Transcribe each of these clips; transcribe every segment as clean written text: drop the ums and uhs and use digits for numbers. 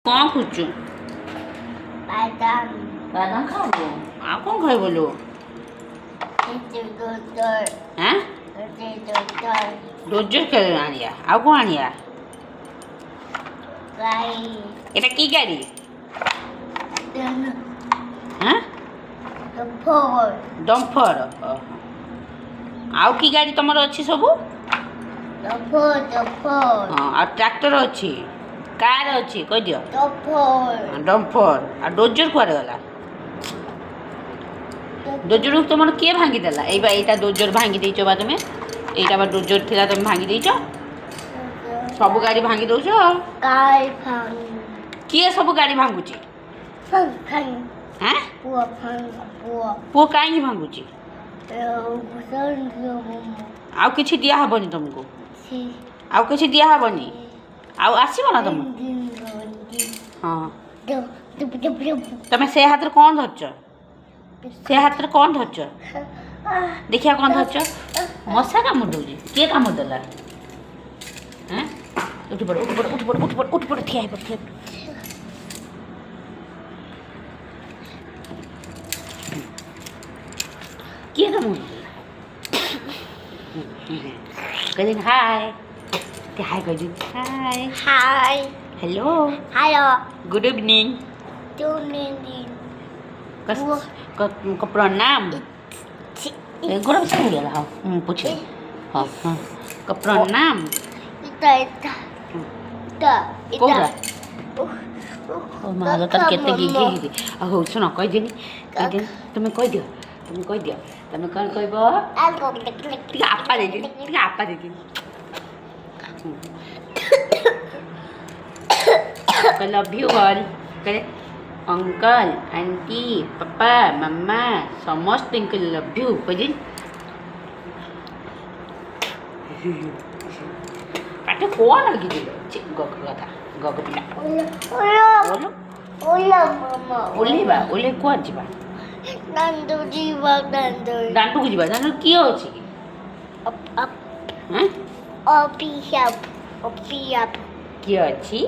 कौन खुचु बादाम बादाम खाबो आ कौन खाइ बोलो डोजर हैं डोजर डोजर खेल आनिया आ कौन आनिया गाई এটা কি গাড়ি হ্যাঁ डम्फर ଡମ୍ଫର ଆଉ କି ଗାଡ଼ି ତମର ଅଛି ସବୁ डम्फर ଆଉ ଟ୍ରାକ୍ଟର ଅଛି କାର ଅଛି କହିଦିଅ डम्फर ଡମ୍ଫର ଆଉ ଡୋଜର କୁଆଡ଼େ ଗଲା ଡୋଜରକୁ ତମର କିଏ ଭାଙ୍ଗିଦେଲା ଏଇବା ଏଇଟା ଡୋଜର ଭାଙ୍ଗି ଦେଇଛ ବା ତମେ ଏଇଟା ବା ଡୋଜର ଥିଲା ତମେ ଭାଙ୍ଗି ଦେଇଛ ସବୁ ଗାଡ଼ି ଭାଙ୍ଗି ଦେଉଛ गाई फंग କିଏ ସବୁ ଗାଡ଼ି ଭାଙ୍ଗୁଛି फंग फंग ହାଁ पुआ फंग पुआ ପୁଅ କାହିଁକି ଭାଙ୍ଗୁଛି भूषण ଆଉ କିଛି ଦିଆହେବନି ତମକୁ सी ଆଉ କିଛି ଦିଆହେବନି ଆଉ ଆସିବ ନା ତମକୁ ହଁ ତମେ ସେ ହାତରେ କ'ଣ ଧରିଛ ସେ ହାତରେ କ'ଣ ଧରିଛ ଦେଖିବା କ'ଣ ଧରିଛ ମଶା କାମୁଡ଼ି ଦେଉଛି କିଏ କାମୁଡ଼ି ଦେଲା ହାଁ ଉଠି ପଡ଼ ଉଠି ପଡ଼ ଉଠି ପଡ଼ ଉଠି ପଡ଼ ଉଠି ପଡ଼ ଠିଆ ହେଇପଡ଼ ଠିଆ ହେଇପଡ଼ କିଏ କାମୁଡ଼ି ଦେଲା କହିଦିନ ହାଏ ହାଏ କହିଦିନ ହାଏ hi hello hello good evening का प्रणाम गोड़ा में चढ़ गया हाँ पूछे हाँ हाँ का प्रणाम कोरा माला तर केते गिगी हो सुन कह दिनी तुम्हें कह दियो तुम्हें कौन कहबो आपा दे लव यू ऑल करे अंकल आंटी पापा मम्मा समस्त लव यू कह पाठ कौन लगी गगता गगपिला ओल्हेबा ओल्हे कुआ जीवा दांडू को जीवा दांडू किए अछि हैं किए अछि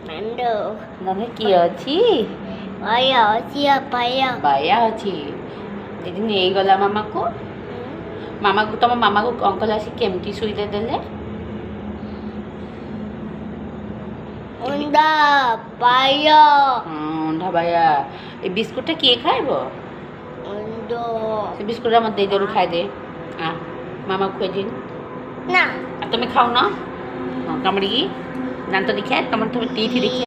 नने किए अछि बाया अछि दीदी नहीं गला मामा को तुम मामा को अंकल आसी केमती सुईदे देले अंडा बाया अंडा बाया ए बिस्कुट किए खाइबो से बिस्कुट मत दे जरूर खाए दे मामा को दिन ना तुम्हें खाओ ना कामड़ी दांत दिखाए तुम टीथ दिखाए